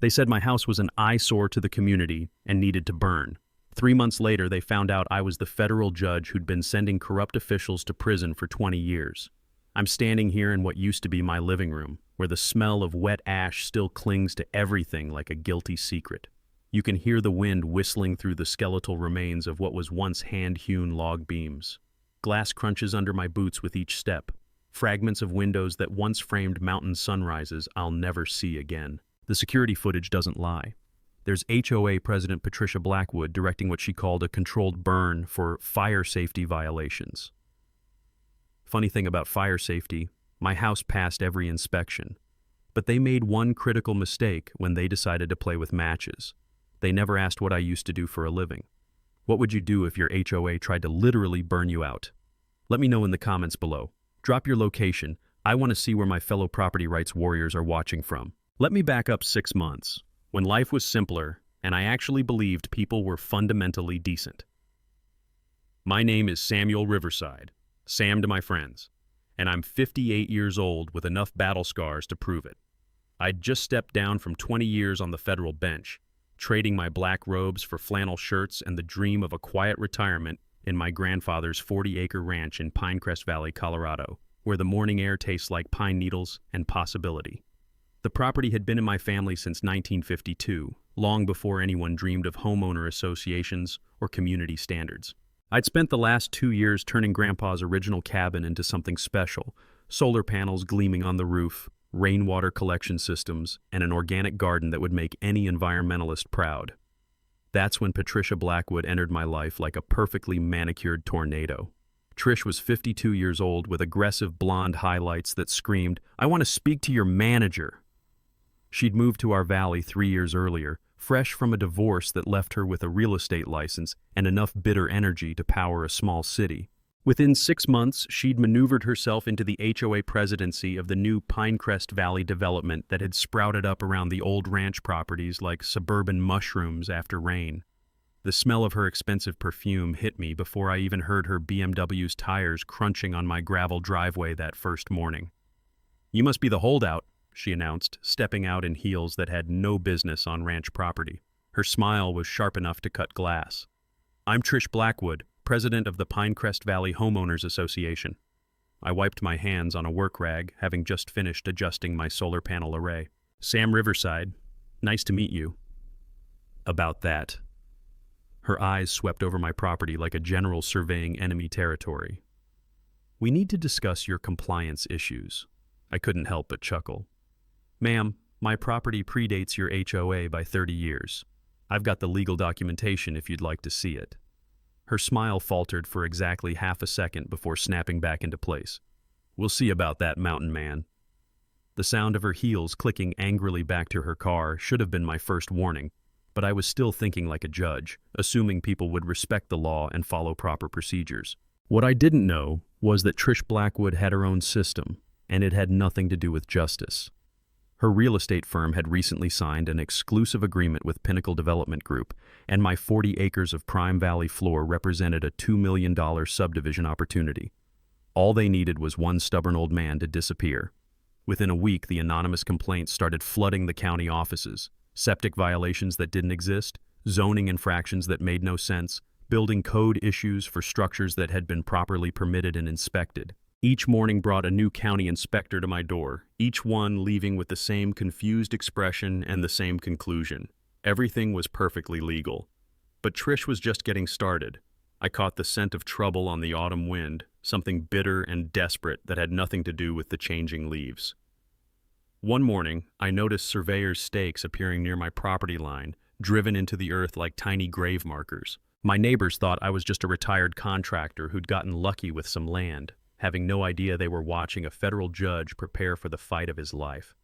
They said my house was an eyesore to the community and needed to burn. 3 months later, they found out I was the federal judge who'd been sending corrupt officials to prison for 20 years. I'm standing here in what used to be my living room, where the smell of wet ash still clings to everything like a guilty secret. You can hear the wind whistling through the skeletal remains of what was once hand-hewn log beams. Glass crunches under my boots with each step. Fragments of windows that once framed mountain sunrises I'll never see again. The security footage doesn't lie. There's HOA President Patricia Blackwood directing what she called a controlled burn for fire safety violations. Funny thing about fire safety, my house passed every inspection. But they made one critical mistake when they decided to play with matches. They never asked what I used to do for a living. What would you do if your HOA tried to literally burn you out? Let me know in the comments below. Drop your location. I want to see where my fellow property rights warriors are watching from. Let me back up 6 months, when life was simpler and I actually believed people were fundamentally decent. My name is Samuel Riverside, Sam to my friends, and I'm 58 years old with enough battle scars to prove it. I'd just stepped down from 20 years on the federal bench, trading my black robes for flannel shirts and the dream of a quiet retirement in my grandfather's 40-acre ranch in Pinecrest Valley, Colorado, where the morning air tastes like pine needles and possibility. The property had been in my family since 1952, long before anyone dreamed of homeowner associations or community standards. I'd spent the last 2 years turning Grandpa's original cabin into something special, solar panels gleaming on the roof, rainwater collection systems, and an organic garden that would make any environmentalist proud. That's when Patricia Blackwood entered my life like a perfectly manicured tornado. Trish was 52 years old with aggressive blonde highlights that screamed, "I want to speak to your manager." She'd moved to our valley 3 years earlier, fresh from a divorce that left her with a real estate license and enough bitter energy to power a small city. Within 6 months, she'd maneuvered herself into the HOA presidency of the new Pinecrest Valley development that had sprouted up around the old ranch properties like suburban mushrooms after rain. The smell of her expensive perfume hit me before I even heard her BMW's tires crunching on my gravel driveway that first morning. "You must be the holdout," she announced, stepping out in heels that had no business on ranch property. Her smile was sharp enough to cut glass. "I'm Trish Blackwood, president of the Pinecrest Valley Homeowners Association." I wiped my hands on a work rag, having just finished adjusting my solar panel array. "Sam Riverside, nice to meet you." "About that." Her eyes swept over my property like a general surveying enemy territory. "We need to discuss your compliance issues." I couldn't help but chuckle. "Ma'am, my property predates your HOA by 30 years. I've got the legal documentation if you'd like to see it." Her smile faltered for exactly half a second before snapping back into place. "We'll see about that, mountain man." The sound of her heels clicking angrily back to her car should have been my first warning, but I was still thinking like a judge, assuming people would respect the law and follow proper procedures. What I didn't know was that Trish Blackwood had her own system, and it had nothing to do with justice. Her real estate firm had recently signed an exclusive agreement with Pinnacle Development Group, and my 40 acres of prime valley floor represented a $2 million subdivision opportunity. All they needed was one stubborn old man to disappear. Within a week, the anonymous complaints started flooding the county offices. Septic violations that didn't exist, zoning infractions that made no sense, building code issues for structures that had been properly permitted and inspected. Each morning brought a new county inspector to my door, each one leaving with the same confused expression and the same conclusion. Everything was perfectly legal. But Trish was just getting started. I caught the scent of trouble on the autumn wind, something bitter and desperate that had nothing to do with the changing leaves. One morning, I noticed surveyors' stakes appearing near my property line, driven into the earth like tiny grave markers. My neighbors thought I was just a retired contractor who'd gotten lucky with some land, having no idea they were watching a federal judge prepare for the fight of his life.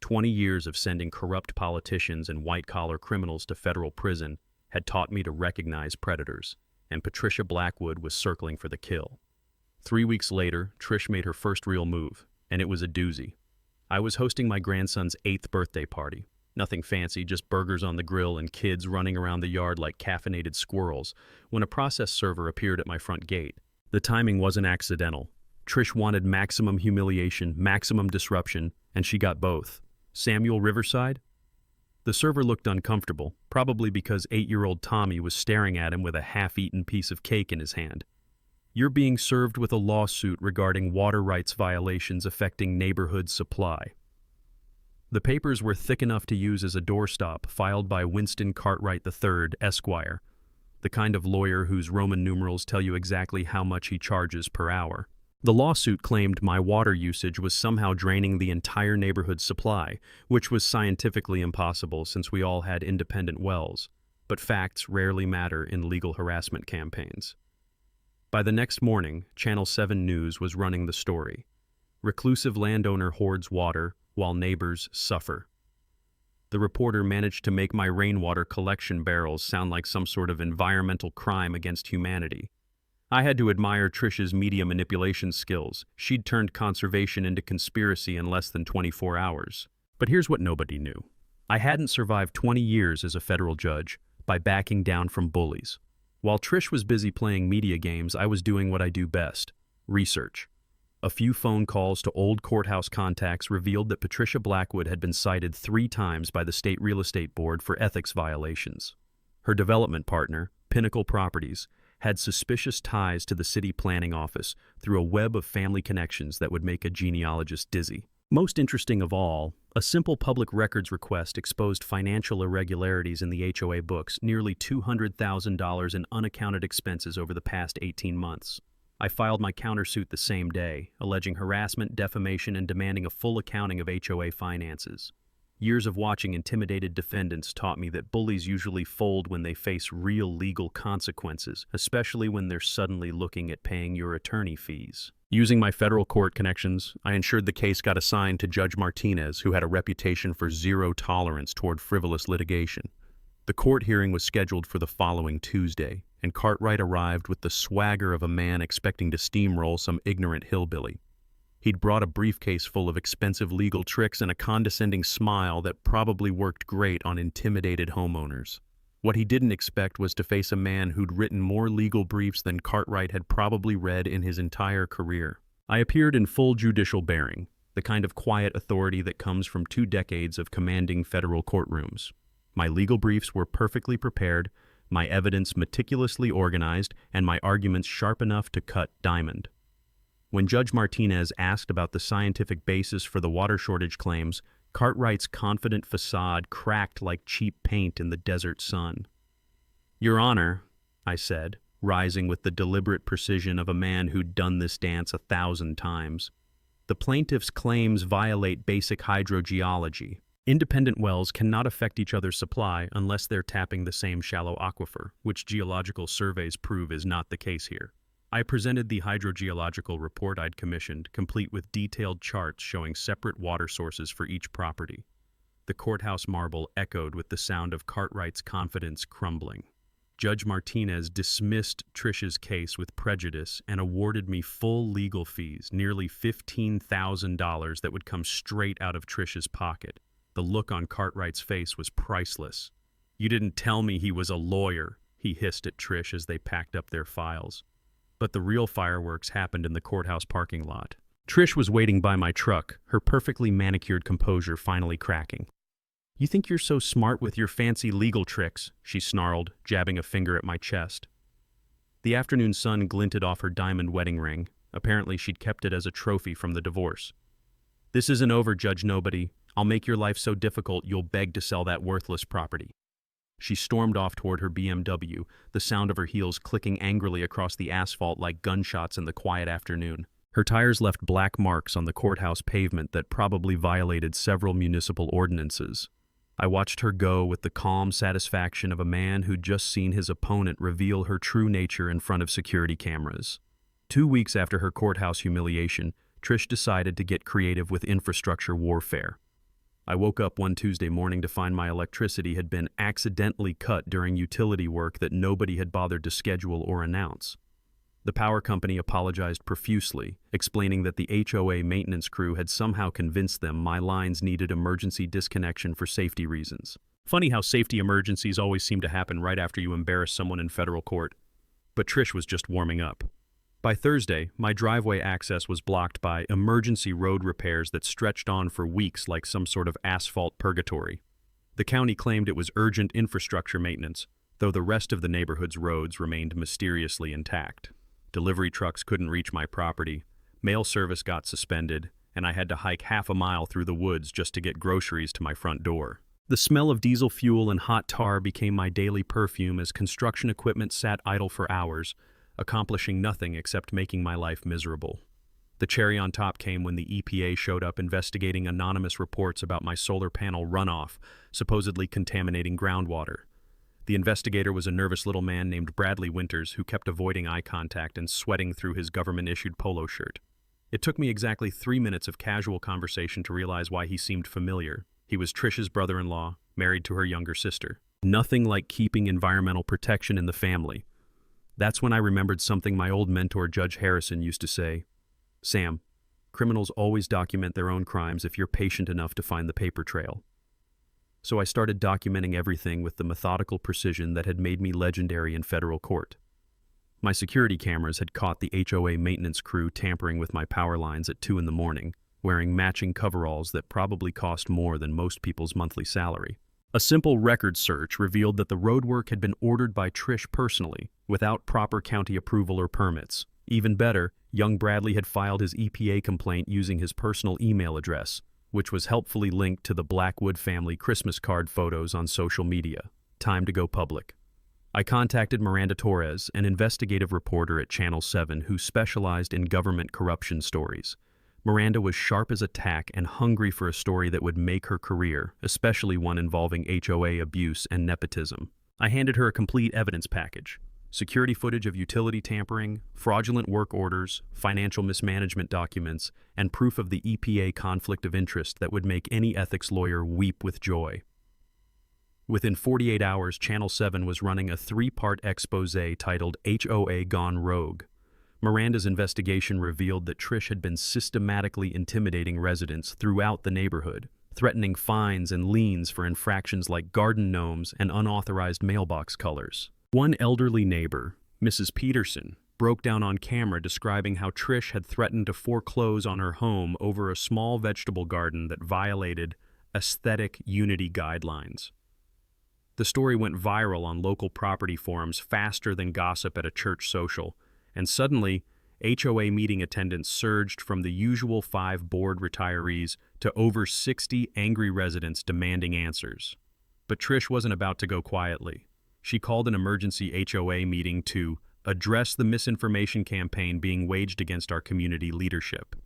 20 years of sending corrupt politicians and white-collar criminals to federal prison had taught me to recognize predators, and Patricia Blackwood was circling for the kill. 3 weeks later, Trish made her first real move, and it was a doozy. I was hosting my grandson's 8th birthday party. Nothing fancy, just burgers on the grill and kids running around the yard like caffeinated squirrels, when a process server appeared at my front gate. The timing wasn't accidental. Trish wanted maximum humiliation, maximum disruption, and she got both. "Samuel Riverside?" The server looked uncomfortable, probably because 8-year-old Tommy was staring at him with a half-eaten piece of cake in his hand. "You're being served with a lawsuit regarding water rights violations affecting neighborhood supply." The papers were thick enough to use as a doorstop, filed by Winston Cartwright III, Esquire, the kind of lawyer whose Roman numerals tell you exactly how much he charges per hour. The lawsuit claimed my water usage was somehow draining the entire neighborhood's supply, which was scientifically impossible since we all had independent wells, but facts rarely matter in legal harassment campaigns. By the next morning, Channel 7 News was running the story. "Reclusive landowner hoards water while neighbors suffer." The reporter managed to make my rainwater collection barrels sound like some sort of environmental crime against humanity. I had to admire Trish's media manipulation skills. She'd turned conservation into conspiracy in less than 24 hours. But here's what nobody knew. I hadn't survived 20 years as a federal judge by backing down from bullies. While Trish was busy playing media games, I was doing what I do best: research. A few phone calls to old courthouse contacts revealed that Patricia Blackwood had been cited 3 times by the State Real Estate Board for ethics violations. Her development partner, Pinnacle Properties, had suspicious ties to the city planning office through a web of family connections that would make a genealogist dizzy. Most interesting of all, a simple public records request exposed financial irregularities in the HOA books, nearly $200,000 in unaccounted expenses over the past 18 months. I filed my countersuit the same day, alleging harassment, defamation, and demanding a full accounting of HOA finances. Years of watching intimidated defendants taught me that bullies usually fold when they face real legal consequences, especially when they're suddenly looking at paying your attorney fees. Using my federal court connections, I ensured the case got assigned to Judge Martinez, who had a reputation for zero tolerance toward frivolous litigation. The court hearing was scheduled for the following Tuesday, and Cartwright arrived with the swagger of a man expecting to steamroll some ignorant hillbilly. He'd brought a briefcase full of expensive legal tricks and a condescending smile that probably worked great on intimidated homeowners. What he didn't expect was to face a man who'd written more legal briefs than Cartwright had probably read in his entire career. I appeared in full judicial bearing, the kind of quiet authority that comes from 2 decades of commanding federal courtrooms. My legal briefs were perfectly prepared, my evidence meticulously organized, and my arguments sharp enough to cut diamond. When Judge Martinez asked about the scientific basis for the water shortage claims, Cartwright's confident facade cracked like cheap paint in the desert sun. "Your Honor," I said, rising with the deliberate precision of a man who'd done this dance 1,000 times, "the plaintiff's claims violate basic hydrogeology. Independent wells cannot affect each other's supply unless they're tapping the same shallow aquifer, which geological surveys prove is not the case here." I presented the hydrogeological report I'd commissioned, complete with detailed charts showing separate water sources for each property. The courthouse marble echoed with the sound of Cartwright's confidence crumbling. Judge Martinez dismissed Trish's case with prejudice and awarded me full legal fees, nearly $15,000 that would come straight out of Trish's pocket. The look on Cartwright's face was priceless. "You didn't tell me he was a lawyer," he hissed at Trish as they packed up their files. But the real fireworks happened in the courthouse parking lot. Trish was waiting by my truck, her perfectly manicured composure finally cracking. "You think you're so smart with your fancy legal tricks," she snarled, jabbing a finger at my chest. The afternoon sun glinted off her diamond wedding ring. Apparently she'd kept it as a trophy from the divorce. "This isn't over, Judge Nobody. I'll make your life so difficult you'll beg to sell that worthless property." She stormed off toward her BMW, the sound of her heels clicking angrily across the asphalt like gunshots in the quiet afternoon. Her tires left black marks on the courthouse pavement that probably violated several municipal ordinances. I watched her go with the calm satisfaction of a man who'd just seen his opponent reveal her true nature in front of security cameras. 2 weeks after her courthouse humiliation, Trish decided to get creative with infrastructure warfare. I woke up one Tuesday morning to find my electricity had been accidentally cut during utility work that nobody had bothered to schedule or announce. The power company apologized profusely, explaining that the HOA maintenance crew had somehow convinced them my lines needed emergency disconnection for safety reasons. Funny how safety emergencies always seem to happen right after you embarrass someone in federal court. But Trish was just warming up. By Thursday, my driveway access was blocked by emergency road repairs that stretched on for weeks like some sort of asphalt purgatory. The county claimed it was urgent infrastructure maintenance, though the rest of the neighborhood's roads remained mysteriously intact. Delivery trucks couldn't reach my property, mail service got suspended, and I had to hike half a mile through the woods just to get groceries to my front door. The smell of diesel fuel and hot tar became my daily perfume as construction equipment sat idle for hours, accomplishing nothing except making my life miserable. The cherry on top came when the EPA showed up investigating anonymous reports about my solar panel runoff, supposedly contaminating groundwater. The investigator was a nervous little man named Bradley Winters who kept avoiding eye contact and sweating through his government-issued polo shirt. It took me exactly 3 minutes of casual conversation to realize why he seemed familiar. He was Trish's brother-in-law, married to her younger sister. Nothing like keeping environmental protection in the family. That's when I remembered something my old mentor Judge Harrison used to say. Sam, criminals always document their own crimes if you're patient enough to find the paper trail. So I started documenting everything with the methodical precision that had made me legendary in federal court. My security cameras had caught the HOA maintenance crew tampering with my power lines at 2 in the morning, wearing matching coveralls that probably cost more than most people's monthly salary. A simple record search revealed that the roadwork had been ordered by Trish personally, without proper county approval or permits. Even better, young Bradley had filed his EPA complaint using his personal email address, which was helpfully linked to the Blackwood family Christmas card photos on social media. Time to go public. I contacted Miranda Torres, an investigative reporter at Channel 7 who specialized in government corruption stories. Miranda was sharp as a tack and hungry for a story that would make her career, especially one involving HOA abuse and nepotism. I handed her a complete evidence package. Security footage of utility tampering, fraudulent work orders, financial mismanagement documents, and proof of the EPA conflict of interest that would make any ethics lawyer weep with joy. Within 48 hours, Channel 7 was running a 3-part expose titled HOA Gone Rogue. Miranda's investigation revealed that Trish had been systematically intimidating residents throughout the neighborhood, threatening fines and liens for infractions like garden gnomes and unauthorized mailbox colors. One elderly neighbor, Mrs. Peterson, broke down on camera describing how Trish had threatened to foreclose on her home over a small vegetable garden that violated aesthetic unity guidelines. The story went viral on local property forums faster than gossip at a church social, and suddenly, HOA meeting attendance surged from the usual 5 bored retirees to over 60 angry residents demanding answers. But Trish wasn't about to go quietly. She called an emergency HOA meeting to address the misinformation campaign being waged against our community leadership.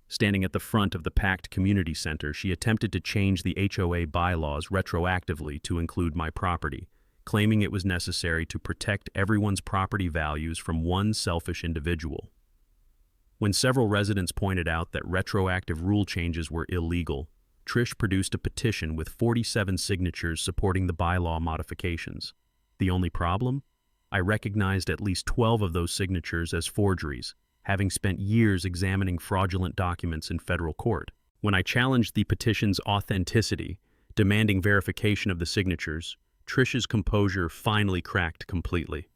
Standing at the front of the packed community center, she attempted to change the HOA bylaws retroactively to include my property, claiming it was necessary to protect everyone's property values from one selfish individual. When several residents pointed out that retroactive rule changes were illegal, Trish produced a petition with 47 signatures supporting the bylaw modifications. The only problem? I recognized at least 12 of those signatures as forgeries, having spent years examining fraudulent documents in federal court. When I challenged the petition's authenticity, demanding verification of the signatures, Trish's composure finally cracked completely.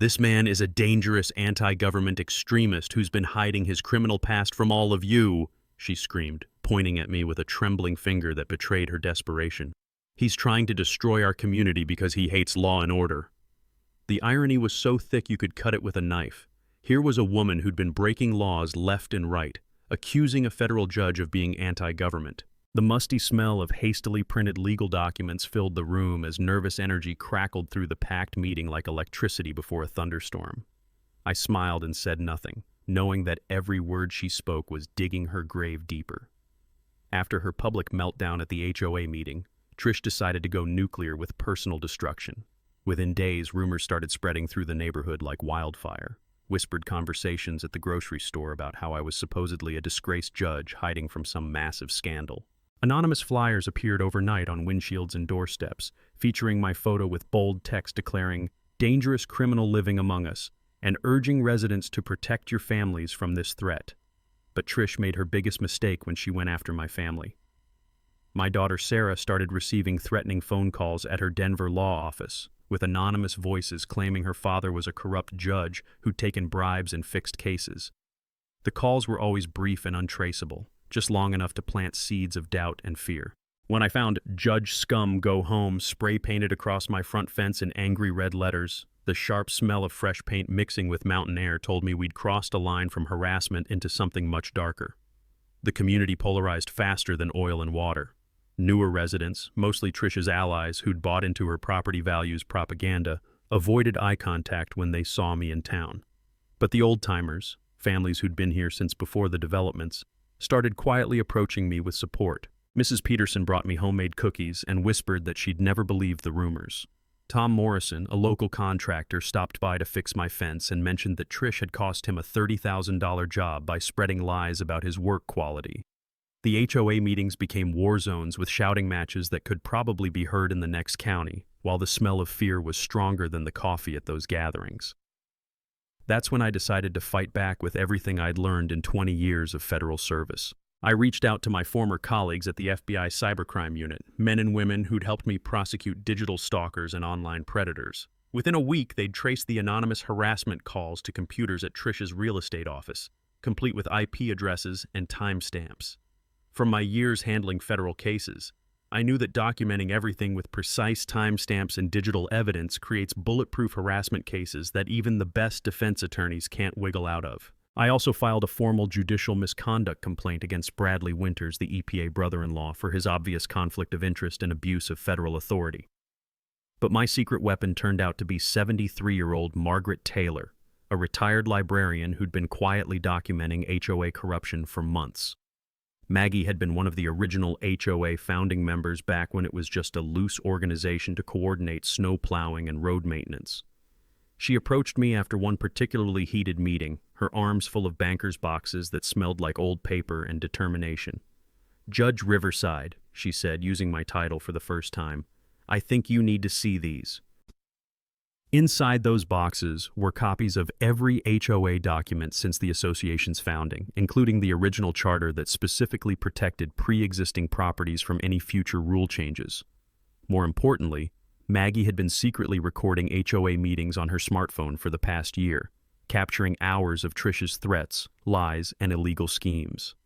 "This man is a dangerous anti-government extremist who's been hiding his criminal past from all of you," she screamed, pointing at me with a trembling finger that betrayed her desperation. "He's trying to destroy our community because he hates law and order." The irony was so thick you could cut it with a knife. Here was a woman who'd been breaking laws left and right, accusing a federal judge of being anti-government. The musty smell of hastily printed legal documents filled the room as nervous energy crackled through the packed meeting like electricity before a thunderstorm. I smiled and said nothing, knowing that every word she spoke was digging her grave deeper. After her public meltdown at the HOA meeting, Trish decided to go nuclear with personal destruction. Within days, rumors started spreading through the neighborhood like wildfire. Whispered conversations at the grocery store about how I was supposedly a disgraced judge hiding from some massive scandal. Anonymous flyers appeared overnight on windshields and doorsteps, featuring my photo with bold text declaring, "Dangerous criminal living among us," and urging residents to protect your families from this threat. But Trish made her biggest mistake when she went after my family. My daughter Sarah started receiving threatening phone calls at her Denver law office, with anonymous voices claiming her father was a corrupt judge who'd taken bribes in fixed cases. The calls were always brief and untraceable, just long enough to plant seeds of doubt and fear. When I found "Judge Scum Go Home" spray painted across my front fence in angry red letters, the sharp smell of fresh paint mixing with mountain air told me we'd crossed a line from harassment into something much darker. The community polarized faster than oil and water. Newer residents, mostly Trish's allies who'd bought into her property values propaganda, avoided eye contact when they saw me in town. But the old-timers, families who'd been here since before the developments, started quietly approaching me with support. Mrs. Peterson brought me homemade cookies and whispered that she'd never believed the rumors. Tom Morrison, a local contractor, stopped by to fix my fence and mentioned that Trish had cost him a $30,000 job by spreading lies about his work quality. The HOA meetings became war zones with shouting matches that could probably be heard in the next county, while the smell of fear was stronger than the coffee at those gatherings. That's when I decided to fight back with everything I'd learned in 20 years of federal service. I reached out to my former colleagues at the FBI Cybercrime Unit, men and women who'd helped me prosecute digital stalkers and online predators. Within a week, they'd traced the anonymous harassment calls to computers at Trish's real estate office, complete with IP addresses and timestamps. From my years handling federal cases, I knew that documenting everything with precise timestamps and digital evidence creates bulletproof harassment cases that even the best defense attorneys can't wiggle out of. I also filed a formal judicial misconduct complaint against Bradley Winters, the EPA brother-in-law, for his obvious conflict of interest and abuse of federal authority. But my secret weapon turned out to be 73-year-old Margaret Taylor, a retired librarian who'd been quietly documenting HOA corruption for months. Maggie had been one of the original HOA founding members back when it was just a loose organization to coordinate snow plowing and road maintenance. She approached me after one particularly heated meeting, her arms full of banker's boxes that smelled like old paper and determination. "Judge Riverside," she said, using my title for the first time, "I think you need to see these." Inside those boxes were copies of every HOA document since the association's founding, including the original charter that specifically protected pre-existing properties from any future rule changes. More importantly, Maggie had been secretly recording HOA meetings on her smartphone for the past year, capturing hours of Trish's threats, lies, and illegal schemes.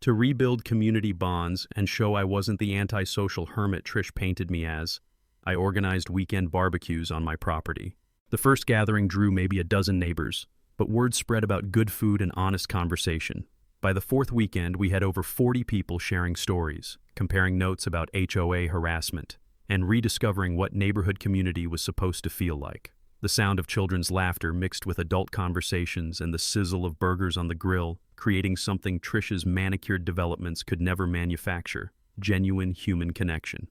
To rebuild community bonds and show I wasn't the antisocial hermit Trish painted me as, I organized weekend barbecues on my property. The first gathering drew maybe a dozen neighbors, but word spread about good food and honest conversation. By the fourth weekend, we had over 40 people sharing stories, comparing notes about HOA harassment, and rediscovering what neighborhood community was supposed to feel like. The sound of children's laughter mixed with adult conversations and the sizzle of burgers on the grill, creating something Trish's manicured developments could never manufacture: genuine human connection.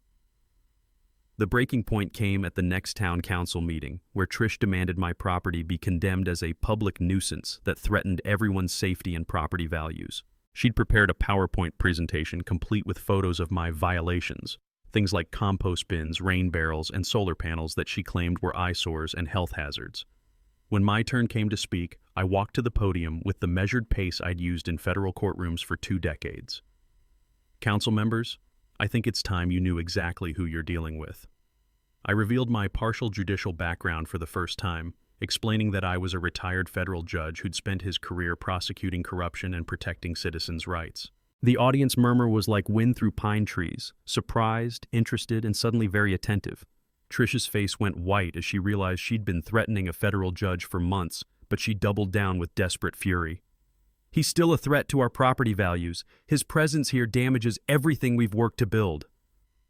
The breaking point came at the next town council meeting, where Trish demanded my property be condemned as a public nuisance that threatened everyone's safety and property values. She'd prepared a PowerPoint presentation complete with photos of my violations, things like compost bins, rain barrels, and solar panels that she claimed were eyesores and health hazards. When my turn came to speak, I walked to the podium with the measured pace I'd used in federal courtrooms for 2 decades. "Council members, I think it's time you knew exactly who you're dealing with." I revealed my partial judicial background for the first time, explaining that I was a retired federal judge who'd spent his career prosecuting corruption and protecting citizens' rights. The audience murmur was like wind through pine trees, surprised, interested, and suddenly very attentive. Trish's face went white as she realized she'd been threatening a federal judge for months, but she doubled down with desperate fury. "He's still a threat to our property values. His presence here damages everything we've worked to build."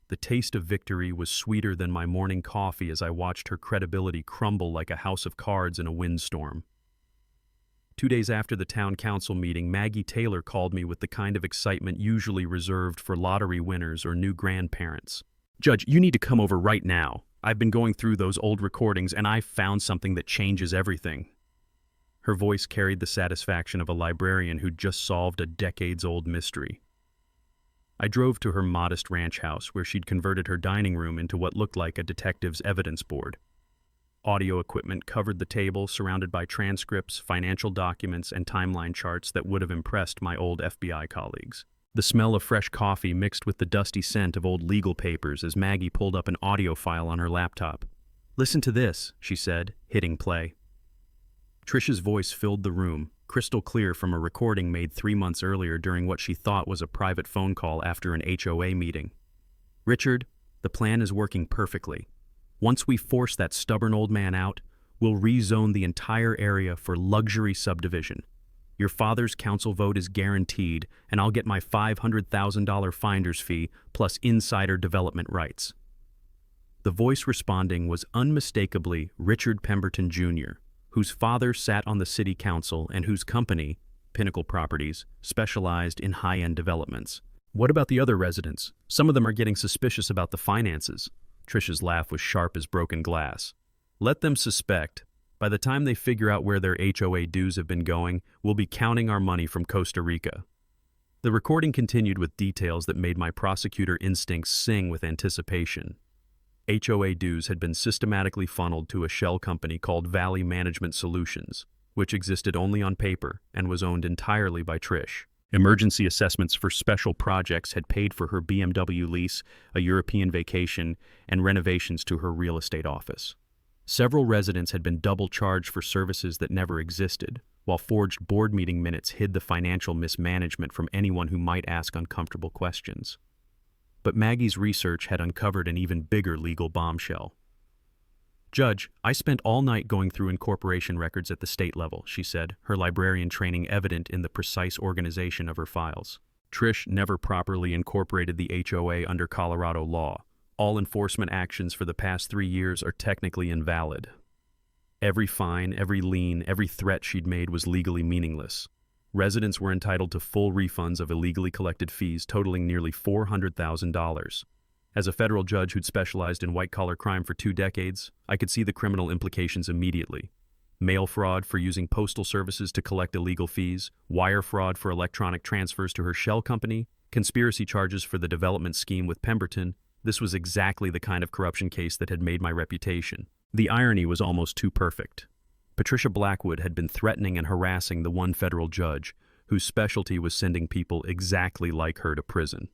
The taste of victory was sweeter than my morning coffee as I watched her credibility crumble like a house of cards in a windstorm. 2 days after the town council meeting, Maggie Taylor called me with the kind of excitement usually reserved for lottery winners or new grandparents. "Judge, you need to come over right now. I've been going through those old recordings and I've found something that changes everything." Her voice carried the satisfaction of a librarian who'd just solved a decades-old mystery. I drove to her modest ranch house where she'd converted her dining room into what looked like a detective's evidence board. Audio equipment covered the table, surrounded by transcripts, financial documents, and timeline charts that would have impressed my old FBI colleagues. The smell of fresh coffee mixed with the dusty scent of old legal papers as Maggie pulled up an audio file on her laptop. "Listen to this," she said, hitting play. Trish's voice filled the room, crystal clear from a recording made 3 months earlier during what she thought was a private phone call after an HOA meeting. "Richard, the plan is working perfectly. Once we force that stubborn old man out, we'll rezone the entire area for luxury subdivision. Your father's council vote is guaranteed, and I'll get my $500,000 finder's fee plus insider development rights." The voice responding was unmistakably Richard Pemberton Jr., whose father sat on the city council and whose company, Pinnacle Properties, specialized in high-end developments. "What about the other residents? Some of them are getting suspicious about the finances." Trish's laugh was sharp as broken glass. "Let them suspect. By the time they figure out where their HOA dues have been going, we'll be counting our money from Costa Rica." The recording continued with details that made my prosecutor instincts sing with anticipation. HOA dues had been systematically funneled to a shell company called Valley Management Solutions, which existed only on paper and was owned entirely by Trish. Emergency assessments for special projects had paid for her BMW lease, a European vacation, and renovations to her real estate office. Several residents had been double charged for services that never existed, while forged board meeting minutes hid the financial mismanagement from anyone who might ask uncomfortable questions. But Maggie's research had uncovered an even bigger legal bombshell. "Judge, I spent all night going through incorporation records at the state level," she said, her librarian training evident in the precise organization of her files. "Trish never properly incorporated the HOA under Colorado law. All enforcement actions for the past 3 years are technically invalid. Every fine, every lien, every threat she'd made was legally meaningless. Residents were entitled to full refunds of illegally collected fees totaling nearly $400,000. As a federal judge who'd specialized in white-collar crime for 2 decades, I could see the criminal implications immediately. Mail fraud for using postal services to collect illegal fees, wire fraud for electronic transfers to her shell company, conspiracy charges for the development scheme with Pemberton. This was exactly the kind of corruption case that had made my reputation. The irony was almost too perfect. Patricia Blackwood had been threatening and harassing the one federal judge, whose specialty was sending people exactly like her to prison.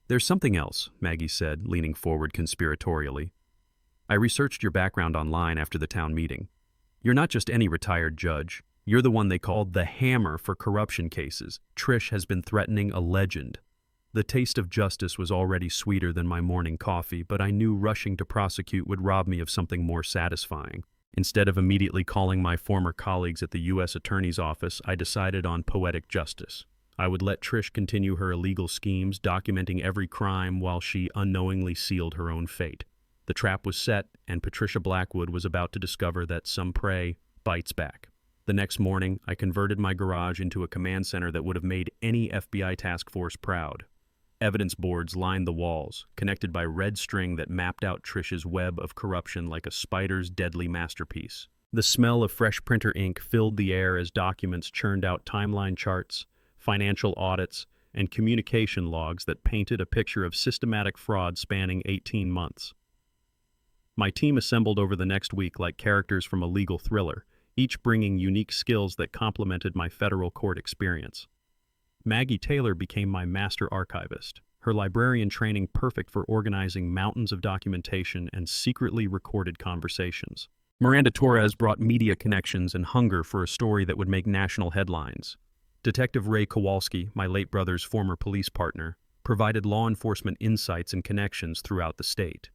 "There's something else," Maggie said, leaning forward conspiratorially. "I researched your background online after the town meeting. You're not just any retired judge. You're the one they called the hammer for corruption cases. Trish has been threatening a legend." The taste of justice was already sweeter than my morning coffee, but I knew rushing to prosecute would rob me of something more satisfying. Instead of immediately calling my former colleagues at the U.S. Attorney's Office, I decided on poetic justice. I would let Trish continue her illegal schemes, documenting every crime while she unknowingly sealed her own fate. The trap was set, and Patricia Blackwood was about to discover that some prey bites back. The next morning, I converted my garage into a command center that would have made any FBI task force proud. Evidence boards lined the walls, connected by red string that mapped out Trish's web of corruption like a spider's deadly masterpiece. The smell of fresh printer ink filled the air as documents churned out timeline charts, financial audits, and communication logs that painted a picture of systematic fraud spanning 18 months. My team assembled over the next week like characters from a legal thriller, each bringing unique skills that complemented my federal court experience. Maggie Taylor became my master archivist, her librarian training perfect for organizing mountains of documentation and secretly recorded conversations. Miranda Torres brought media connections and hunger for a story that would make national headlines. Detective Ray Kowalski, my late brother's former police partner, provided law enforcement insights and connections throughout the state.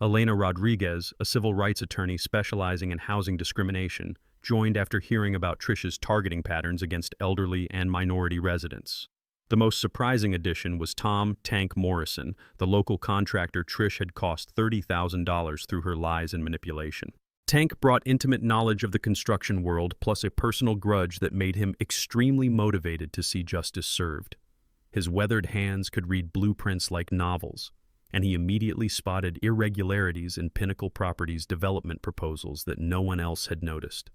Elena Rodriguez, a civil rights attorney specializing in housing discrimination, joined after hearing about Trish's targeting patterns against elderly and minority residents. The most surprising addition was Tom "Tank" Morrison, the local contractor Trish had cost $30,000 through her lies and manipulation. Tank brought intimate knowledge of the construction world plus a personal grudge that made him extremely motivated to see justice served. His weathered hands could read blueprints like novels, and he immediately spotted irregularities in Pinnacle Properties development proposals that no one else had noticed.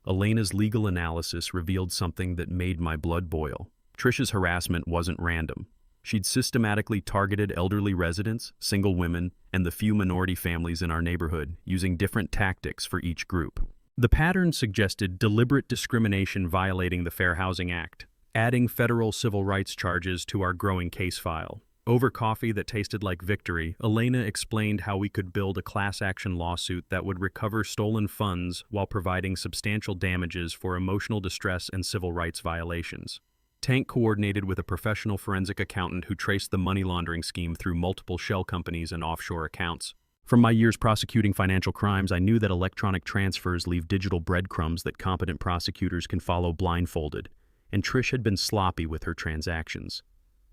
Elena's legal analysis revealed something that made my blood boil. Trish's harassment wasn't random. She'd systematically targeted elderly residents, single women, and the few minority families in our neighborhood, using different tactics for each group. The pattern suggested deliberate discrimination violating the Fair Housing Act, adding federal civil rights charges to our growing case file. Over coffee that tasted like victory, Elena explained how we could build a class action lawsuit that would recover stolen funds while providing substantial damages for emotional distress and civil rights violations. Tank coordinated with a professional forensic accountant who traced the money laundering scheme through multiple shell companies and offshore accounts. From my years prosecuting financial crimes, I knew that electronic transfers leave digital breadcrumbs that competent prosecutors can follow blindfolded, and Trish had been sloppy with her transactions.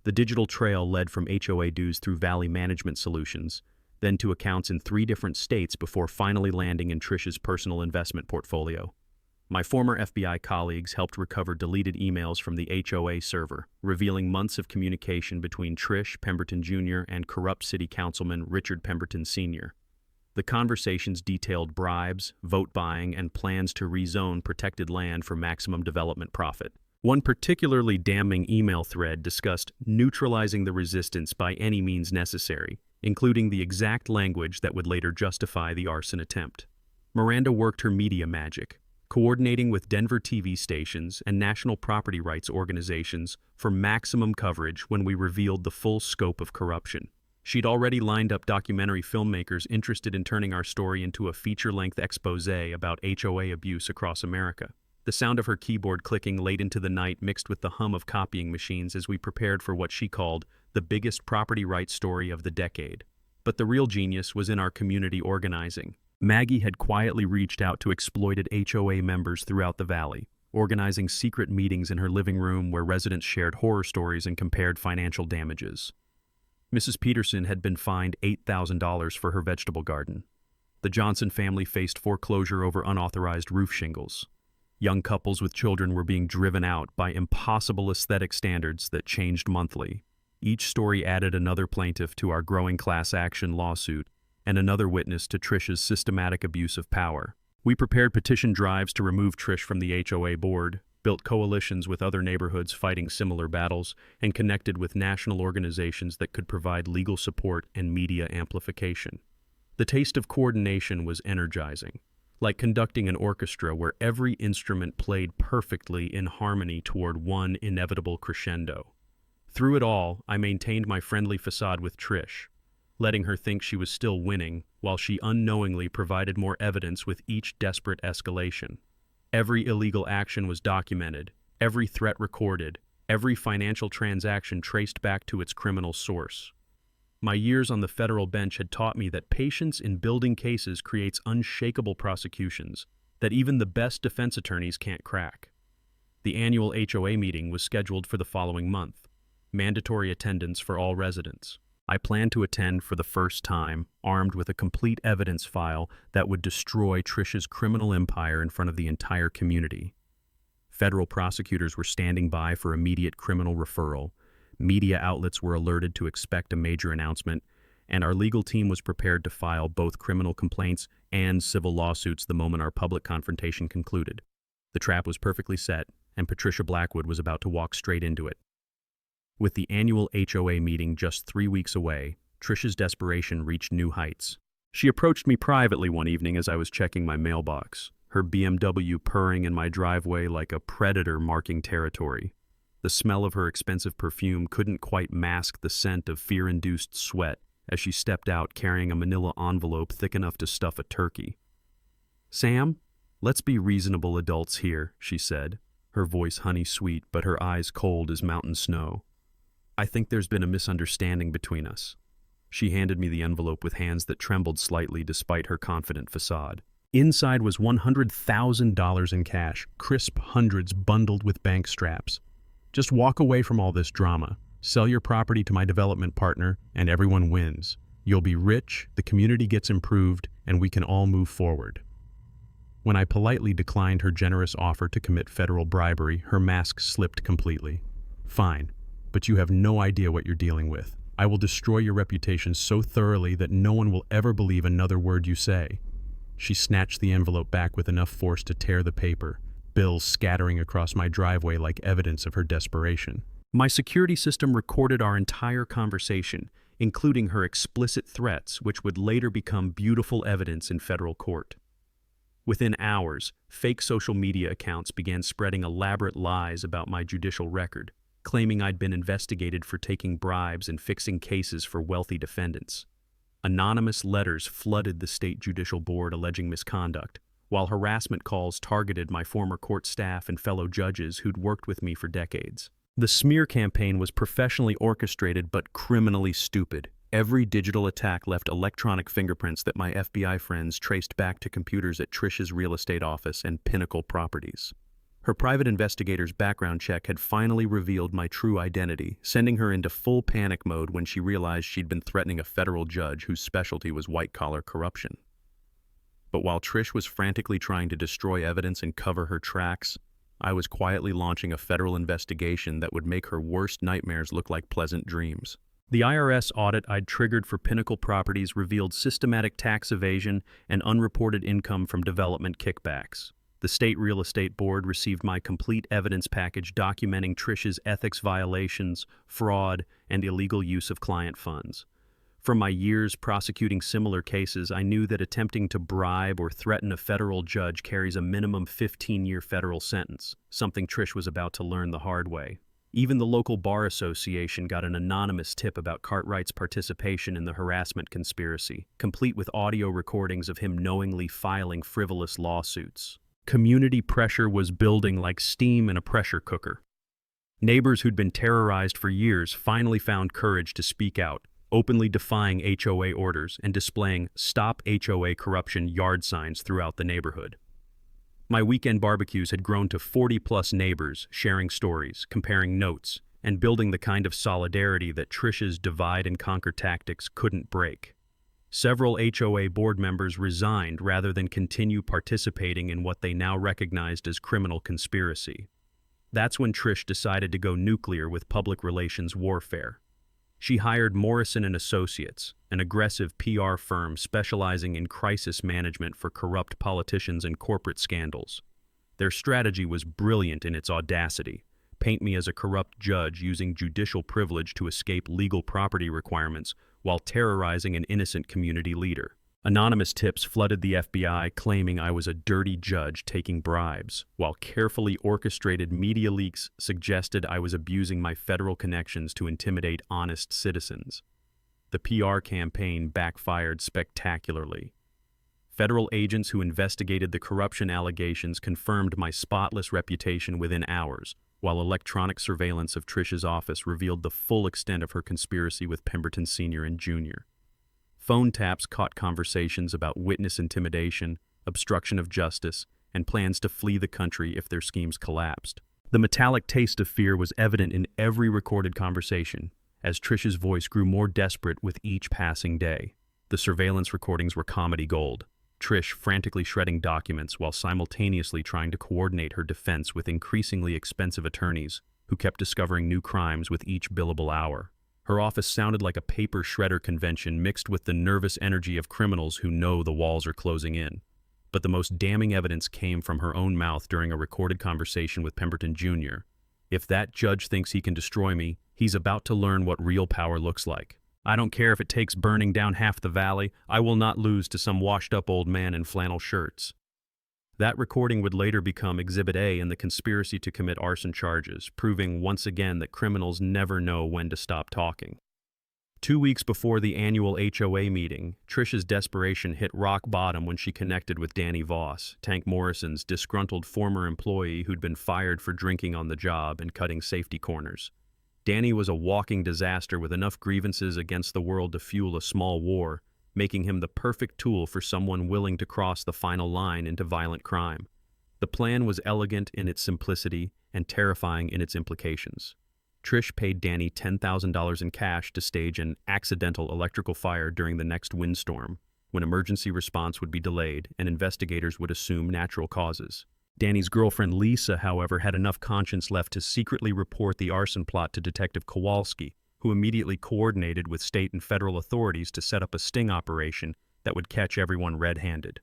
The digital trail led from HOA dues through Valley Management Solutions, then to accounts in 3 different states before finally landing in Trish's personal investment portfolio. My former FBI colleagues helped recover deleted emails from the HOA server, revealing months of communication between Trish Pemberton Jr. and corrupt city councilman Richard Pemberton Sr. The conversations detailed bribes, vote buying, and plans to rezone protected land for maximum development profit. One particularly damning email thread discussed neutralizing the resistance by any means necessary, including the exact language that would later justify the arson attempt. Miranda worked her media magic, coordinating with Denver TV stations and national property rights organizations for maximum coverage when we revealed the full scope of corruption. She'd already lined up documentary filmmakers interested in turning our story into a feature-length exposé about HOA abuse across America. The sound of her keyboard clicking late into the night mixed with the hum of copying machines as we prepared for what she called the biggest property rights story of the decade. But the real genius was in our community organizing. Maggie had quietly reached out to exploited HOA members throughout the valley, organizing secret meetings in her living room where residents shared horror stories and compared financial damages. Mrs. Peterson had been fined $8,000 for her vegetable garden. The Johnson family faced foreclosure over unauthorized roof shingles. Young couples with children were being driven out by impossible aesthetic standards that changed monthly. Each story added another plaintiff to our growing class action lawsuit and another witness to Trish's systematic abuse of power. We prepared petition drives to remove Trish from the HOA board, built coalitions with other neighborhoods fighting similar battles, and connected with national organizations that could provide legal support and media amplification. The taste of coordination was energizing, like conducting an orchestra where every instrument played perfectly in harmony toward one inevitable crescendo. Through it all, I maintained my friendly facade with Trish, letting her think she was still winning, while she unknowingly provided more evidence with each desperate escalation. Every illegal action was documented, every threat recorded, every financial transaction traced back to its criminal source. My years on the federal bench had taught me that patience in building cases creates unshakable prosecutions that even the best defense attorneys can't crack. The annual HOA meeting was scheduled for the following month, mandatory attendance for all residents. I planned to attend for the first time, armed with a complete evidence file that would destroy Trish's criminal empire in front of the entire community. Federal prosecutors were standing by for immediate criminal referral. Media outlets were alerted to expect a major announcement, and our legal team was prepared to file both criminal complaints and civil lawsuits the moment our public confrontation concluded. The trap was perfectly set, and Patricia Blackwood was about to walk straight into it. With the annual HOA meeting just 3 weeks away, Trish's desperation reached new heights. She approached me privately one evening as I was checking my mailbox, her BMW purring in my driveway like a predator marking territory. The smell of her expensive perfume couldn't quite mask the scent of fear-induced sweat as she stepped out carrying a manila envelope thick enough to stuff a turkey. "Sam, let's be reasonable adults here," she said, her voice honey-sweet but her eyes cold as mountain snow. "I think there's been a misunderstanding between us." She handed me the envelope with hands that trembled slightly despite her confident facade. Inside was $100,000 in cash, crisp hundreds bundled with bank straps. "Just walk away from all this drama. Sell your property to my development partner, and everyone wins. You'll be rich, the community gets improved, and we can all move forward." When I politely declined her generous offer to commit federal bribery, her mask slipped completely. "Fine, but you have no idea what you're dealing with. I will destroy your reputation so thoroughly that no one will ever believe another word you say." She snatched the envelope back with enough force to tear the paper, bills scattering across my driveway like evidence of her desperation. My security system recorded our entire conversation, including her explicit threats, which would later become beautiful evidence in federal court. Within hours, fake social media accounts began spreading elaborate lies about my judicial record. claiming I'd been investigated for taking bribes and fixing cases for wealthy defendants. Anonymous letters flooded the state judicial board alleging misconduct, while harassment calls targeted my former court staff and fellow judges who'd worked with me for decades. The smear campaign was professionally orchestrated but criminally stupid. Every digital attack left electronic fingerprints that my FBI friends traced back to computers at Trish's real estate office and Pinnacle Properties. Her private investigator's background check had finally revealed my true identity, sending her into full panic mode when she realized she'd been threatening a federal judge whose specialty was white-collar corruption. But while Trish was frantically trying to destroy evidence and cover her tracks, I was quietly launching a federal investigation that would make her worst nightmares look like pleasant dreams. The IRS audit I'd triggered for Pinnacle Properties revealed systematic tax evasion and unreported income from development kickbacks. The State Real Estate Board received my complete evidence package documenting Trish's ethics violations, fraud, and illegal use of client funds. From my years prosecuting similar cases, I knew that attempting to bribe or threaten a federal judge carries a minimum 15-year federal sentence, something Trish was about to learn the hard way. Even the local bar association got an anonymous tip about Cartwright's participation in the harassment conspiracy, complete with audio recordings of him knowingly filing frivolous lawsuits. Community pressure was building like steam in a pressure cooker. Neighbors who'd been terrorized for years finally found courage to speak out, openly defying HOA orders and displaying "Stop HOA Corruption" yard signs throughout the neighborhood. My weekend barbecues had grown to 40-plus neighbors sharing stories, comparing notes, and building the kind of solidarity that Trish's divide-and-conquer tactics couldn't break. Several HOA board members resigned rather than continue participating in what they now recognized as criminal conspiracy. That's when Trish decided to go nuclear with public relations warfare. She hired Morrison & Associates, an aggressive PR firm specializing in crisis management for corrupt politicians and corporate scandals. Their strategy was brilliant in its audacity. Paint me as a corrupt judge using judicial privilege to escape legal property requirements while terrorizing an innocent community leader. Anonymous tips flooded the FBI claiming I was a dirty judge taking bribes, while carefully orchestrated media leaks suggested I was abusing my federal connections to intimidate honest citizens. The PR campaign backfired spectacularly. Federal agents who investigated the corruption allegations confirmed my spotless reputation within hours, while electronic surveillance of Trish's office revealed the full extent of her conspiracy with Pemberton Sr. and Jr. Phone taps caught conversations about witness intimidation, obstruction of justice, and plans to flee the country if their schemes collapsed. The metallic taste of fear was evident in every recorded conversation, as Trish's voice grew more desperate with each passing day. The surveillance recordings were comedy gold, Trish frantically shredding documents while simultaneously trying to coordinate her defense with increasingly expensive attorneys who kept discovering new crimes with each billable hour. Her office sounded like a paper shredder convention mixed with the nervous energy of criminals who know the walls are closing in. But the most damning evidence came from her own mouth during a recorded conversation with Pemberton Jr. If that judge thinks he can destroy me, he's about to learn what real power looks like. I don't care if it takes burning down half the valley, I will not lose to some washed-up old man in flannel shirts. That recording would later become Exhibit A in the conspiracy to commit arson charges, proving once again that criminals never know when to stop talking. 2 weeks before the annual HOA meeting, Trish's desperation hit rock bottom when she connected with Danny Voss, Tank Morrison's disgruntled former employee who'd been fired for drinking on the job and cutting safety corners. Danny was a walking disaster with enough grievances against the world to fuel a small war, making him the perfect tool for someone willing to cross the final line into violent crime. The plan was elegant in its simplicity and terrifying in its implications. Trish paid Danny $10,000 in cash to stage an accidental electrical fire during the next windstorm, when emergency response would be delayed and investigators would assume natural causes. Danny's girlfriend Lisa, however, had enough conscience left to secretly report the arson plot to Detective Kowalski, who immediately coordinated with state and federal authorities to set up a sting operation that would catch everyone red-handed.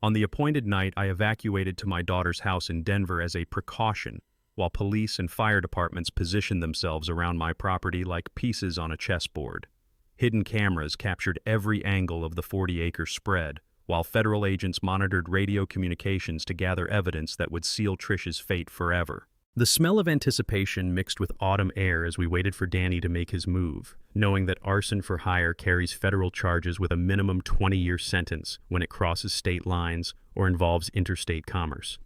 On the appointed night, I evacuated to my daughter's house in Denver as a precaution, while police and fire departments positioned themselves around my property like pieces on a chessboard. Hidden cameras captured every angle of the 40-acre spread, while federal agents monitored radio communications to gather evidence that would seal Trish's fate forever. The smell of anticipation mixed with autumn air as we waited for Danny to make his move, knowing that arson for hire carries federal charges with a minimum 20-year sentence when it crosses state lines or involves interstate commerce.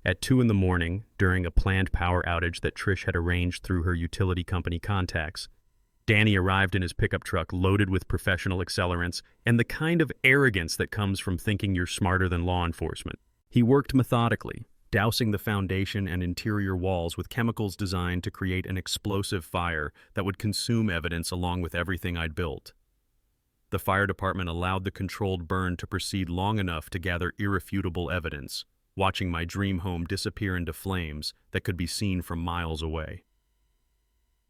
At 2 in the morning, during a planned power outage that Trish had arranged through her utility company contacts, Danny arrived in his pickup truck loaded with professional accelerants and the kind of arrogance that comes from thinking you're smarter than law enforcement. He worked methodically, dousing the foundation and interior walls with chemicals designed to create an explosive fire that would consume evidence along with everything I'd built. The fire department allowed the controlled burn to proceed long enough to gather irrefutable evidence, watching my dream home disappear into flames that could be seen from miles away.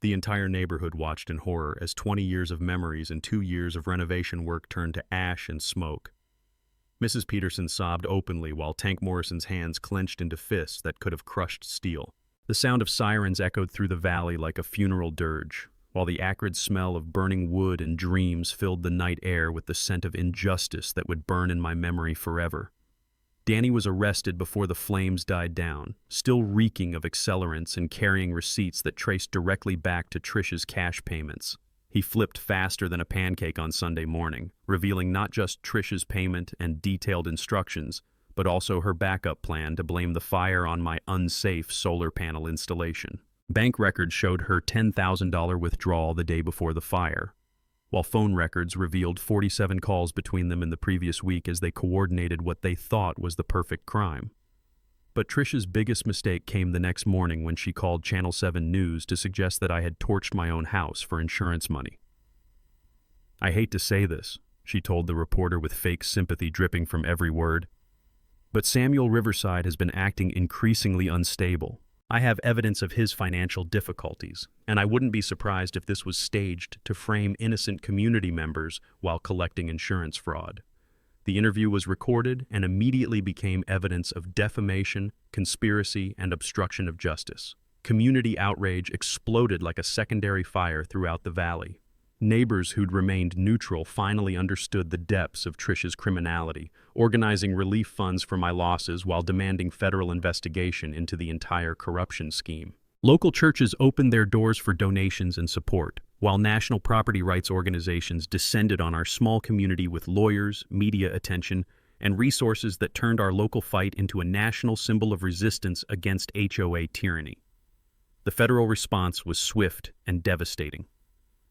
The entire neighborhood watched in horror as 20 years of memories and 2 years of renovation work turned to ash and smoke. Mrs. Peterson sobbed openly while Tank Morrison's hands clenched into fists that could have crushed steel. The sound of sirens echoed through the valley like a funeral dirge, while the acrid smell of burning wood and dreams filled the night air with the scent of injustice that would burn in my memory forever. Danny was arrested before the flames died down, still reeking of accelerants and carrying receipts that traced directly back to Trish's cash payments. He flipped faster than a pancake on Sunday morning, revealing not just Trish's payment and detailed instructions, but also her backup plan to blame the fire on my unsafe solar panel installation. Bank records showed her $10,000 withdrawal the day before the fire, while phone records revealed 47 calls between them in the previous week as they coordinated what they thought was the perfect crime. But Trish's biggest mistake came the next morning when she called Channel 7 News to suggest that I had torched my own house for insurance money. "I hate to say this," she told the reporter with fake sympathy dripping from every word, "but Samuel Riverside has been acting increasingly unstable. I have evidence of his financial difficulties, and I wouldn't be surprised if this was staged to frame innocent community members while collecting insurance fraud." The interview was recorded and immediately became evidence of defamation, conspiracy, and obstruction of justice. Community outrage exploded like a secondary fire throughout the valley. Neighbors who'd remained neutral finally understood the depths of Trish's criminality, organizing relief funds for my losses while demanding federal investigation into the entire corruption scheme. Local churches opened their doors for donations and support, while national property rights organizations descended on our small community with lawyers, media attention, and resources that turned our local fight into a national symbol of resistance against HOA tyranny. The federal response was swift and devastating.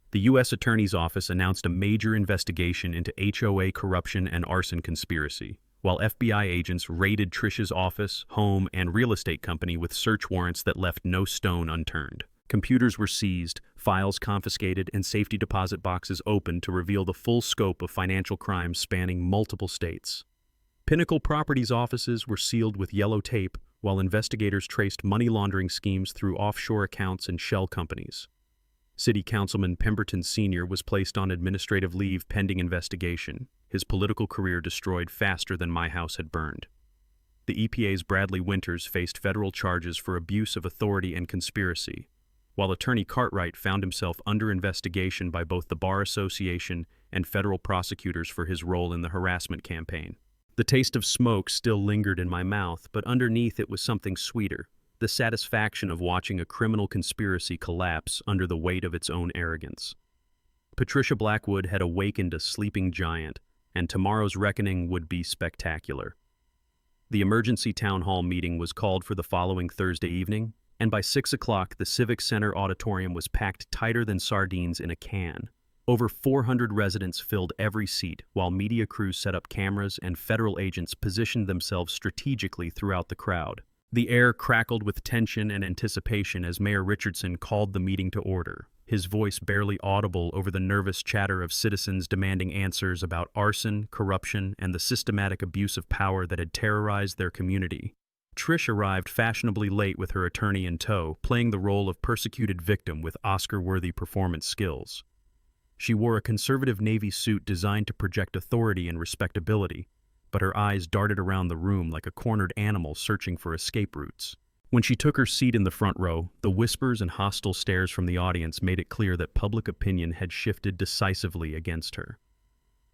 The U.S. Attorney's Office announced a major investigation into HOA corruption and arson conspiracy, while FBI agents raided Trish's office, home, and real estate company with search warrants that left no stone unturned. Computers were seized, files confiscated, and safety deposit boxes opened to reveal the full scope of financial crimes spanning multiple states. Pinnacle Properties offices were sealed with yellow tape, while investigators traced money laundering schemes through offshore accounts and shell companies. City Councilman Pemberton Sr. was placed on administrative leave pending investigation, his political career destroyed faster than my house had burned. The EPA's Bradley Winters faced federal charges for abuse of authority and conspiracy, while Attorney Cartwright found himself under investigation by both the Bar Association and federal prosecutors for his role in the harassment campaign. The taste of smoke still lingered in my mouth, but underneath it was something sweeter, the satisfaction of watching a criminal conspiracy collapse under the weight of its own arrogance. Patricia Blackwood had awakened a sleeping giant, and tomorrow's reckoning would be spectacular. The emergency town hall meeting was called for the following Thursday evening, and by 6 o'clock the Civic Center auditorium was packed tighter than sardines in a can. Over 400 residents filled every seat, while media crews set up cameras and federal agents positioned themselves strategically throughout the crowd. The air crackled with tension and anticipation as Mayor Richardson called the meeting to order, his voice barely audible over the nervous chatter of citizens demanding answers about arson, corruption, and the systematic abuse of power that had terrorized their community. Trish arrived fashionably late with her attorney in tow, playing the role of persecuted victim with Oscar-worthy performance skills. She wore a conservative navy suit designed to project authority and respectability, but her eyes darted around the room like a cornered animal searching for escape routes. When she took her seat in the front row, the whispers and hostile stares from the audience made it clear that public opinion had shifted decisively against her.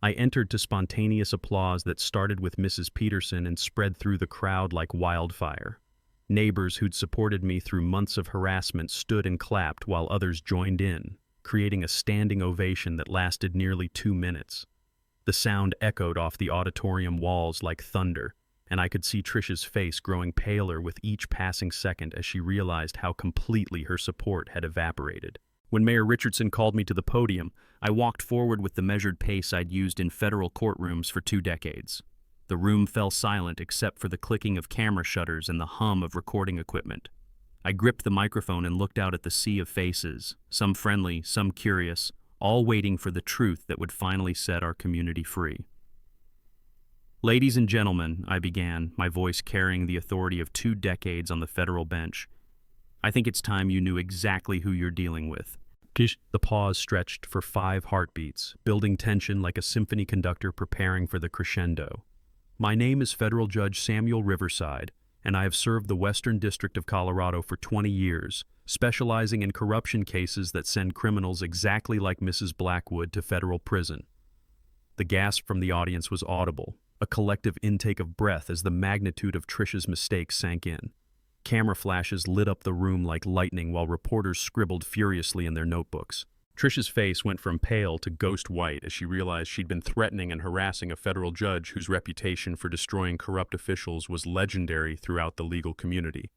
I entered to spontaneous applause that started with Mrs. Peterson and spread through the crowd like wildfire. Neighbors who'd supported me through months of harassment stood and clapped while others joined in, creating a standing ovation that lasted nearly 2 minutes. The sound echoed off the auditorium walls like thunder, and I could see Trish's face growing paler with each passing second as she realized how completely her support had evaporated. When Mayor Richardson called me to the podium, I walked forward with the measured pace I'd used in federal courtrooms for 2 decades. The room fell silent except for the clicking of camera shutters and the hum of recording equipment. I gripped the microphone and looked out at the sea of faces, some friendly, some curious, all waiting for the truth that would finally set our community free. Ladies and gentlemen, I began, my voice carrying the authority of 2 decades on the federal bench. I think it's time you knew exactly who you're dealing with. The pause stretched for 5 heartbeats, building tension like a symphony conductor preparing for the crescendo. My name is Federal Judge Samuel Riverside, and I have served the Western District of Colorado for 20 years, specializing in corruption cases that send criminals exactly like Mrs. Blackwood to federal prison. The gasp from the audience was audible, a collective intake of breath as the magnitude of Trish's mistake sank in. Camera flashes lit up the room like lightning while reporters scribbled furiously in their notebooks. Trish's face went from pale to ghost white as she realized she'd been threatening and harassing a federal judge whose reputation for destroying corrupt officials was legendary throughout the legal community.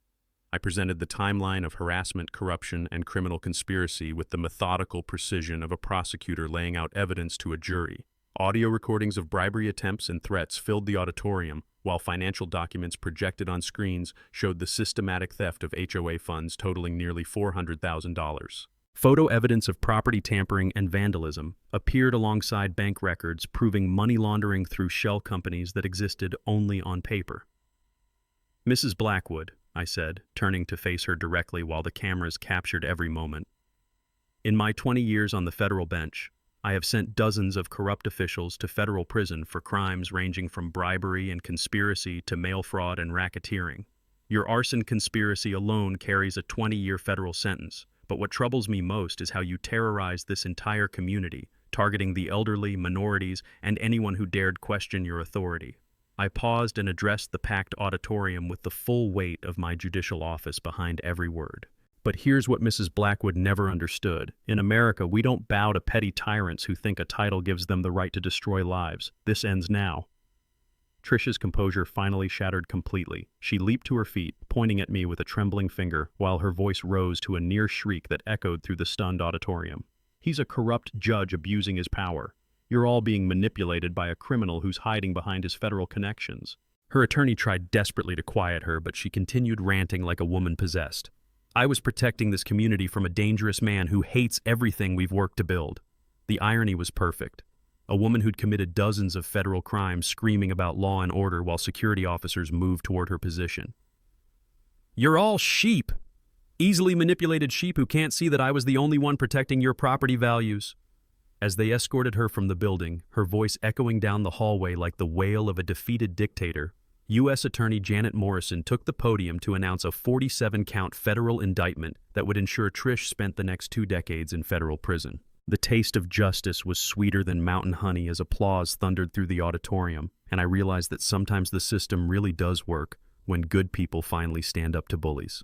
I presented the timeline of harassment, corruption, and criminal conspiracy with the methodical precision of a prosecutor laying out evidence to a jury. Audio recordings of bribery attempts and threats filled the auditorium, while financial documents projected on screens showed the systematic theft of HOA funds totaling nearly $400,000. Photo evidence of property tampering and vandalism appeared alongside bank records proving money laundering through shell companies that existed only on paper. Mrs. Blackwood, I said, turning to face her directly while the cameras captured every moment. In my 20 years on the federal bench, I have sent dozens of corrupt officials to federal prison for crimes ranging from bribery and conspiracy to mail fraud and racketeering. Your arson conspiracy alone carries a 20-year federal sentence, but what troubles me most is how you terrorized this entire community, targeting the elderly, minorities, and anyone who dared question your authority. I paused and addressed the packed auditorium with the full weight of my judicial office behind every word. But here's what Mrs. Blackwood never understood. In America, we don't bow to petty tyrants who think a title gives them the right to destroy lives. This ends now. Trish's composure finally shattered completely. She leaped to her feet, pointing at me with a trembling finger, while her voice rose to a near shriek that echoed through the stunned auditorium. He's a corrupt judge abusing his power. You're all being manipulated by a criminal who's hiding behind his federal connections. Her attorney tried desperately to quiet her, but she continued ranting like a woman possessed. I was protecting this community from a dangerous man who hates everything we've worked to build. The irony was perfect. A woman who'd committed dozens of federal crimes screaming about law and order while security officers moved toward her position. You're all sheep. Easily manipulated sheep who can't see that I was the only one protecting your property values. As they escorted her from the building, her voice echoing down the hallway like the wail of a defeated dictator, U.S. Attorney Janet Morrison took the podium to announce a 47-count federal indictment that would ensure Trish spent the next 2 decades in federal prison. The taste of justice was sweeter than mountain honey as applause thundered through the auditorium, and I realized that sometimes the system really does work when good people finally stand up to bullies.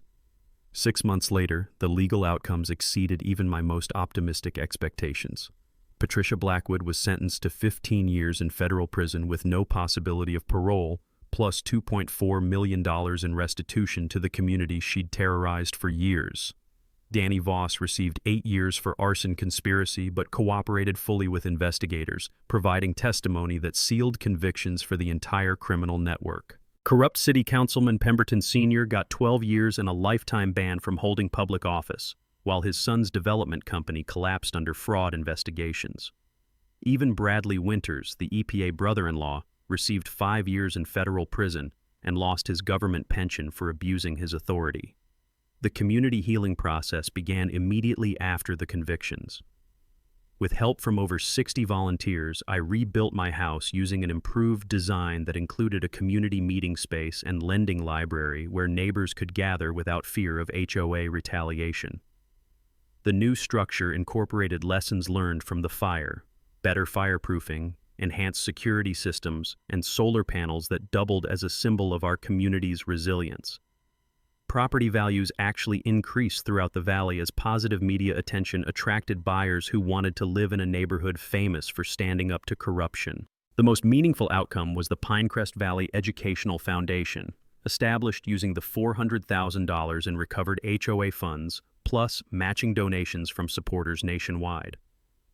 6 months later, the legal outcomes exceeded even my most optimistic expectations. Patricia Blackwood was sentenced to 15 years in federal prison with no possibility of parole, plus $2.4 million in restitution to the community she'd terrorized for years. Danny Voss received 8 years for arson conspiracy but cooperated fully with investigators, providing testimony that sealed convictions for the entire criminal network. Corrupt City Councilman Pemberton Sr. got 12 years and a lifetime ban from holding public office, while his son's development company collapsed under fraud investigations. Even Bradley Winters, the EPA brother-in-law, received 5 years in federal prison and lost his government pension for abusing his authority. The community healing process began immediately after the convictions. With help from over 60 volunteers, I rebuilt my house using an improved design that included a community meeting space and lending library where neighbors could gather without fear of HOA retaliation. The new structure incorporated lessons learned from the fire, better fireproofing, enhanced security systems, and solar panels that doubled as a symbol of our community's resilience. Property values actually increased throughout the valley as positive media attention attracted buyers who wanted to live in a neighborhood famous for standing up to corruption. The most meaningful outcome was the Pinecrest Valley Educational Foundation, established using the $400,000 in recovered HOA funds, plus matching donations from supporters nationwide.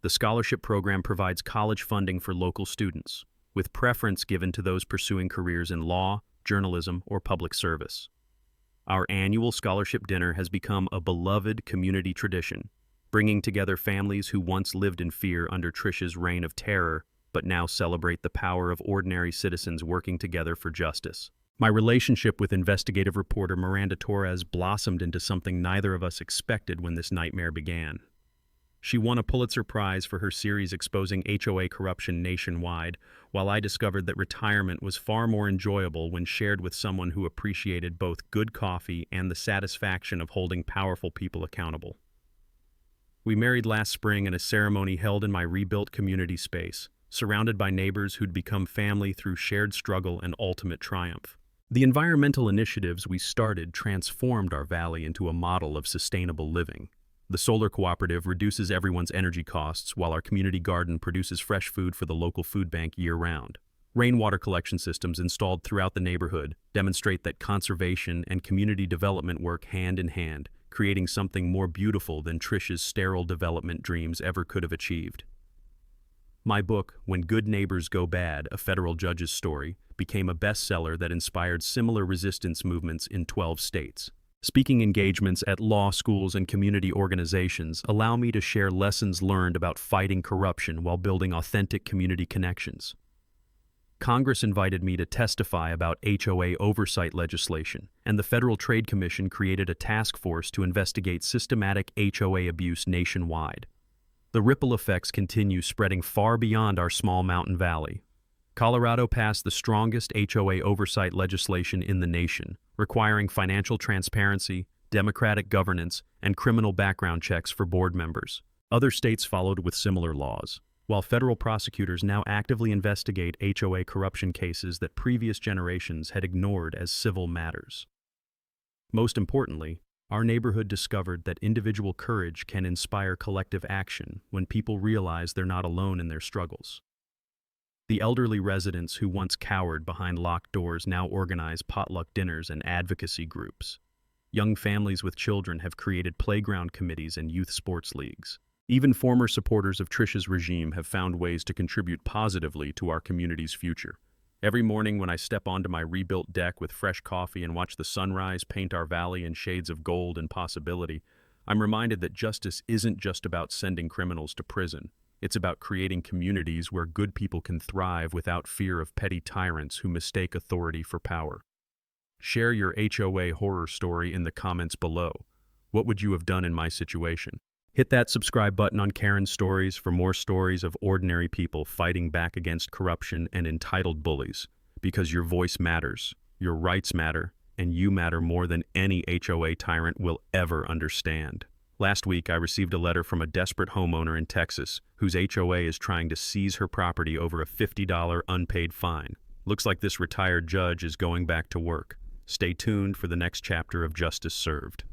The scholarship program provides college funding for local students, with preference given to those pursuing careers in law, journalism, or public service. Our annual scholarship dinner has become a beloved community tradition, bringing together families who once lived in fear under Trish's reign of terror, but now celebrate the power of ordinary citizens working together for justice. My relationship with investigative reporter Miranda Torres blossomed into something neither of us expected when this nightmare began. She won a Pulitzer Prize for her series exposing HOA corruption nationwide, while I discovered that retirement was far more enjoyable when shared with someone who appreciated both good coffee and the satisfaction of holding powerful people accountable. We married last spring in a ceremony held in my rebuilt community space, surrounded by neighbors who'd become family through shared struggle and ultimate triumph. The environmental initiatives we started transformed our valley into a model of sustainable living. The solar cooperative reduces everyone's energy costs, while our community garden produces fresh food for the local food bank year-round. Rainwater collection systems installed throughout the neighborhood demonstrate that conservation and community development work hand in hand, creating something more beautiful than Trish's sterile development dreams ever could have achieved. My book, When Good Neighbors Go Bad, A Federal Judge's Story, became a bestseller that inspired similar resistance movements in 12 states. Speaking engagements at law schools and community organizations allow me to share lessons learned about fighting corruption while building authentic community connections. Congress invited me to testify about HOA oversight legislation, and the Federal Trade Commission created a task force to investigate systematic HOA abuse nationwide. The ripple effects continue spreading far beyond our small mountain valley. Colorado passed the strongest HOA oversight legislation in the nation, requiring financial transparency, democratic governance, and criminal background checks for board members. Other states followed with similar laws, while federal prosecutors now actively investigate HOA corruption cases that previous generations had ignored as civil matters. Most importantly, our neighborhood discovered that individual courage can inspire collective action when people realize they're not alone in their struggles. The elderly residents who once cowered behind locked doors now organize potluck dinners and advocacy groups. Young families with children have created playground committees and youth sports leagues. Even former supporters of Trish's regime have found ways to contribute positively to our community's future. Every morning when I step onto my rebuilt deck with fresh coffee and watch the sunrise paint our valley in shades of gold and possibility, I'm reminded that justice isn't just about sending criminals to prison. It's about creating communities where good people can thrive without fear of petty tyrants who mistake authority for power. Share your HOA horror story in the comments below. What would you have done in my situation? Hit that subscribe button on Karen's Stories for more stories of ordinary people fighting back against corruption and entitled bullies. Because your voice matters, your rights matter, and you matter more than any HOA tyrant will ever understand. Last week, I received a letter from a desperate homeowner in Texas whose HOA is trying to seize her property over a $50 unpaid fine. Looks like this retired judge is going back to work. Stay tuned for the next chapter of Justice Served.